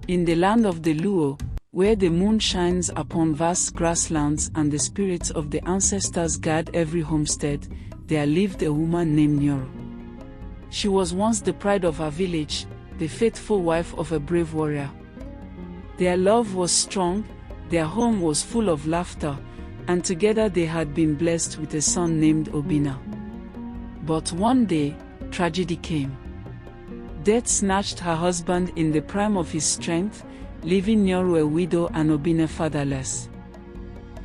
In the land of the Luo, where the moon shines upon vast grasslands and the spirits of the ancestors guard every homestead, there lived a woman named Nyaru. She was once the pride of her village, the faithful wife of a brave warrior. Their love was strong, their home was full of laughter, and together they had been blessed with a son named Obina. But one day, tragedy came. Death snatched her husband in the prime of his strength, leaving Nyaru a widow and Obina fatherless.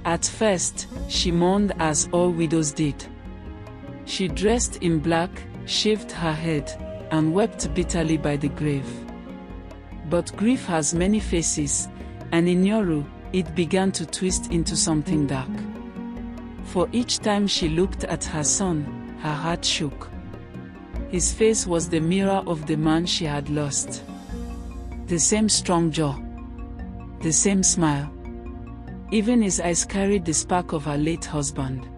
At first, she mourned as all widows did. She dressed in black, shaved her head, and wept bitterly by the grave. But grief has many faces, and in Nyaru, it began to twist into something dark. For each time she looked at her son, her heart shook. His face was the mirror of the man she had lost. The same strong jaw. The same smile. Even his eyes carried the spark of her late husband.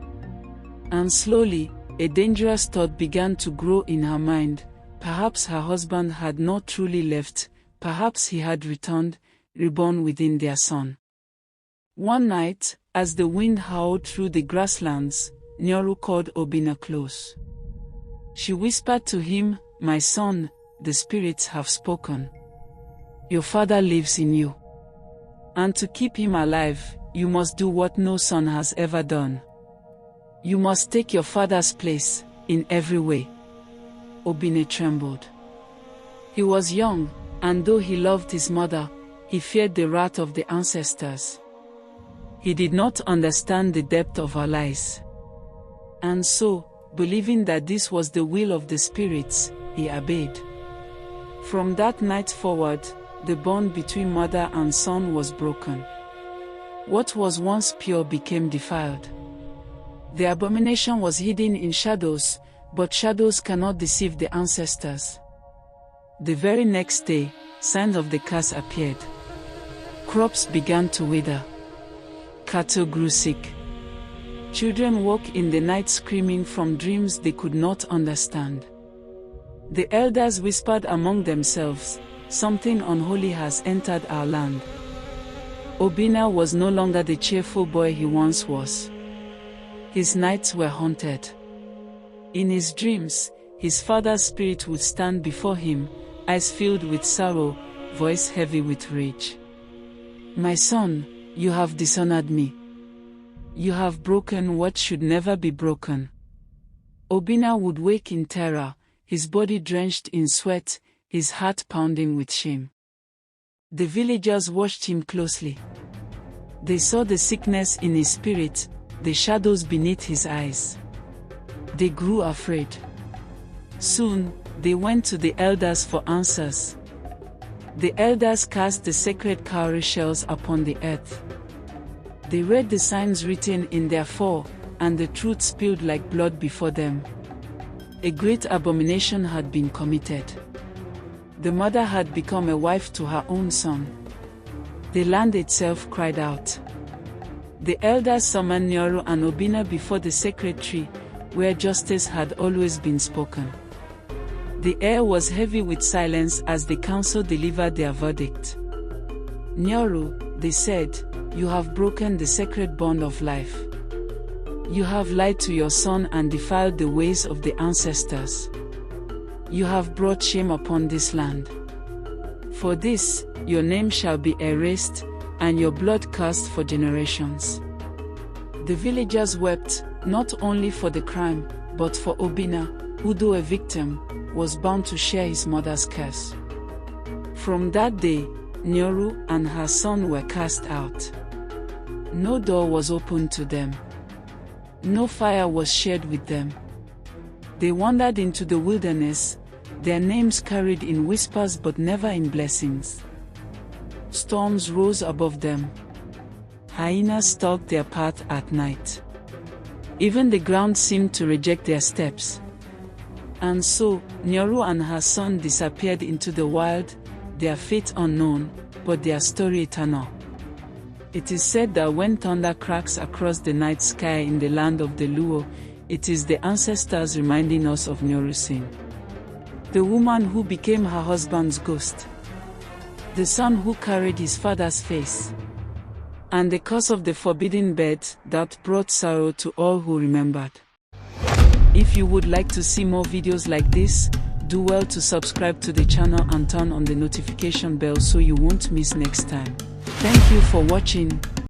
And slowly, a dangerous thought began to grow in her mind. Perhaps her husband had not truly left, perhaps he had returned, reborn within their son. One night, as the wind howled through the grasslands, Nyaru called Obina close. She whispered to him, "My son, the spirits have spoken. Your father lives in you. And to keep him alive, you must do what no son has ever done. You must take your father's place, in every way." Obina trembled. He was young, and though he loved his mother, he feared the wrath of the ancestors. He did not understand the depth of her lies. And so, believing that this was the will of the spirits, he obeyed. From that night forward, the bond between mother and son was broken. What was once pure became defiled. The abomination was hidden in shadows, but shadows cannot deceive the ancestors. The very next day, signs of the curse appeared. Crops began to wither. Cattle grew sick. Children woke in the night screaming from dreams they could not understand. The elders whispered among themselves, "Something unholy has entered our land." Obina was no longer the cheerful boy he once was. His nights were haunted. In his dreams, his father's spirit would stand before him, eyes filled with sorrow, voice heavy with rage. "My son, you have dishonored me. You have broken what should never be broken." Obina would wake in terror, his body drenched in sweat, his heart pounding with shame. The villagers watched him closely. They saw the sickness in his spirit, the shadows beneath his eyes. They grew afraid. Soon, they went to the elders for answers. The elders cast the sacred cowrie shells upon the earth. They read the signs written in their fore, and the truth spilled like blood before them. A great abomination had been committed. The mother had become a wife to her own son. The land itself cried out. The elders summoned Nyaru and Obina before the sacred tree, where justice had always been spoken. The air was heavy with silence as the council delivered their verdict. "Nyaru," they said, "you have broken the sacred bond of life. You have lied to your son and defiled the ways of the ancestors. You have brought shame upon this land. For this, your name shall be erased, and your blood cast for generations." The villagers wept, not only for the crime, but for Obina, who though a victim, was bound to share his mother's curse. From that day, Nyaru and her son were cast out. No door was opened to them. No fire was shared with them. They wandered into the wilderness, their names carried in whispers but never in blessings. Storms rose above them. Hyenas stalked their path at night. Even the ground seemed to reject their steps. And so, Nyaru and her son disappeared into the wild, their fate unknown, but their story eternal. It is said that when thunder cracks across the night sky in the land of the Luo, it is the ancestors reminding us of Nyaru's sin. The woman who became her husband's ghost. the son who carried his father's face, and the curse of the forbidden bed that brought sorrow to all who remembered. If you would like to see more videos like this, do well to subscribe to the channel and turn on the notification bell so you won't miss next time. Thank you for watching.